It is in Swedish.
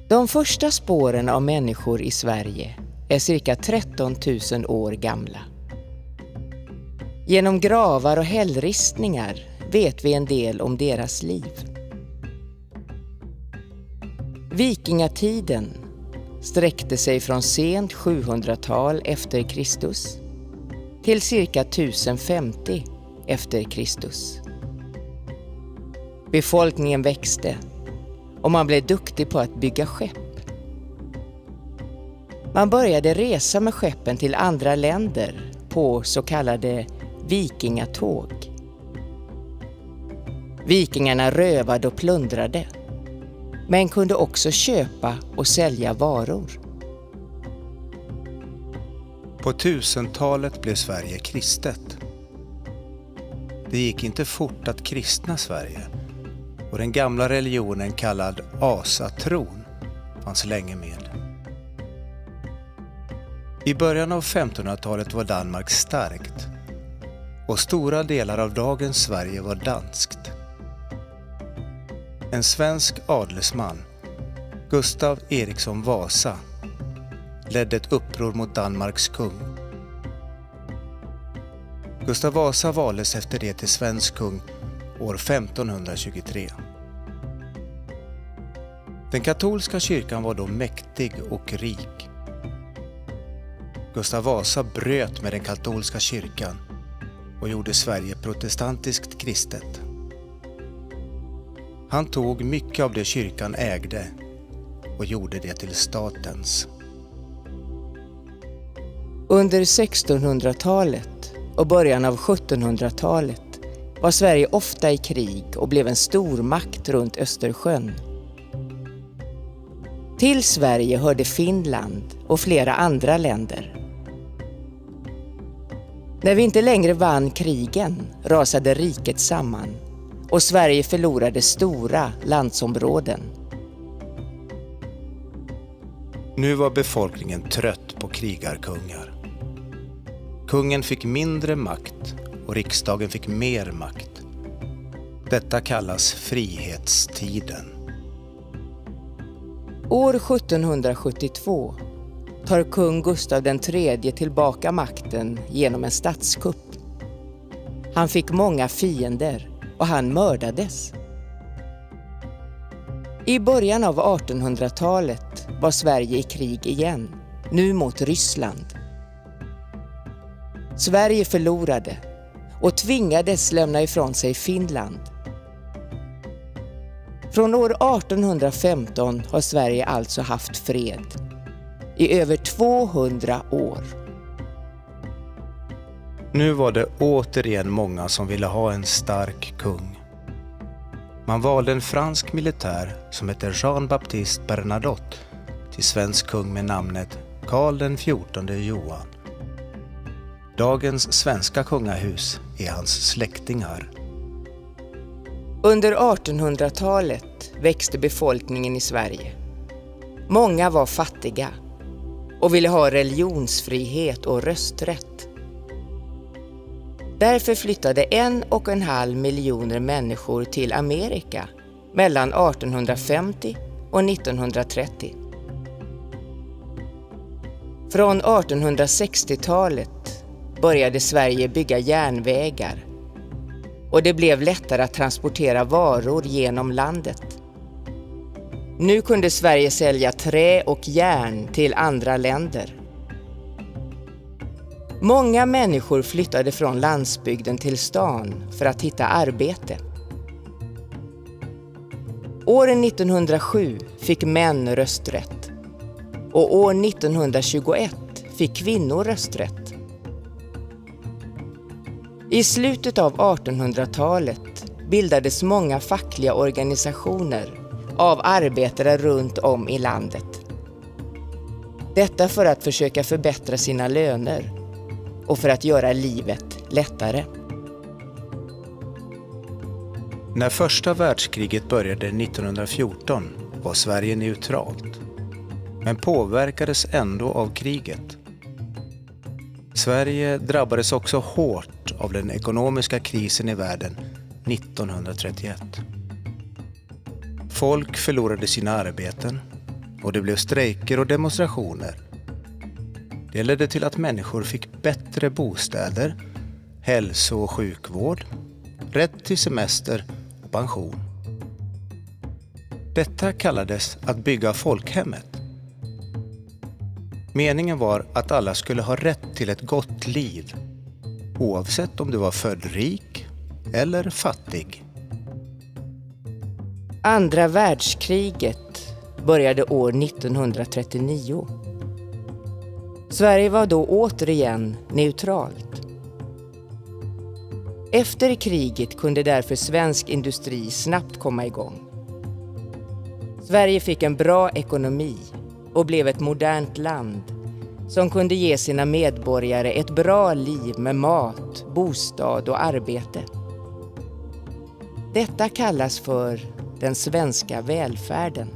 De första spåren av människor i Sverige är cirka 13 000 år gamla. Genom gravar och hällristningar vet vi en del om deras liv. Vikingatiden sträckte sig från sent 700-tal efter Kristus till cirka 1050 efter Kristus. Befolkningen växte och man blev duktig på att bygga skepp. Man började resa med skeppen till andra länder på så kallade vikingatåg. Vikingarna rövade och plundrade, men kunde också köpa och sälja varor. På 1000-talet blev Sverige kristet. Det gick inte fort att kristna Sverige, och den gamla religionen kallad asatron fanns länge med. I början av 1500-talet var Danmark starkt, och stora delar av dagens Sverige var danskt. En svensk adelsman, Gustav Eriksson Vasa, ledde ett uppror mot Danmarks kung. Gustav Vasa valdes efter det till svensk kung år 1523. Den katolska kyrkan var då mäktig och rik. Gustav Vasa bröt med den katolska kyrkan och gjorde Sverige protestantiskt kristet. Han tog mycket av det kyrkan ägde och gjorde det till statens. Under 1600-talet och början av 1700-talet var Sverige ofta i krig och blev en stormakt runt Östersjön. Till Sverige hörde Finland och flera andra länder. När vi inte längre vann krigen rasade riket samman och Sverige förlorade stora landsområden. Nu var befolkningen trött på krigarkungar. Kungen fick mindre makt och riksdagen fick mer makt. Detta kallas frihetstiden. År 1772 tar kung Gustav III tillbaka makten genom en statskupp. Han fick många fiender och han mördades. I början av 1800-talet var Sverige i krig igen, nu mot Ryssland. Sverige förlorade och tvingades lämna ifrån sig Finland. Från år 1815 har Sverige alltså haft fred i över 200 år. Nu var det återigen många som ville ha en stark kung. Man valde en fransk militär som hette Jean-Baptiste Bernadotte till svensk kung med namnet Karl XIV Johan. Dagens svenska kungahus är hans släktingar. Under 1800-talet växte befolkningen i Sverige. Många var fattiga och ville ha religionsfrihet och rösträtt. Därför flyttade 1,5 miljoner människor till Amerika mellan 1850 och 1930. Från 1860-talet började Sverige bygga järnvägar och det blev lättare att transportera varor genom landet. Nu kunde Sverige sälja trä och järn till andra länder. Många människor flyttade från landsbygden till stan för att hitta arbete. År 1907 fick män rösträtt och år 1921 fick kvinnor rösträtt. I slutet av 1800-talet bildades många fackliga organisationer av arbetare runt om i landet. Detta för att försöka förbättra sina löner och för att göra livet lättare. När första världskriget började 1914 var Sverige neutralt, men påverkades ändå av kriget. Sverige drabbades också hårt av den ekonomiska krisen i världen 1931. Folk förlorade sina arbeten och det blev strejker och demonstrationer. Det ledde till att människor fick bättre bostäder, hälso- och sjukvård, rätt till semester och pension. Detta kallades att bygga folkhemmet. Meningen var att alla skulle ha rätt till ett gott liv, oavsett om du var född rik eller fattig. Andra världskriget började år 1939. Sverige var då återigen neutralt. Efter kriget kunde därför svensk industri snabbt komma igång. Sverige fick en bra ekonomi och blev ett modernt land som kunde ge sina medborgare ett bra liv med mat, bostad och arbete. Detta kallas för den svenska välfärden.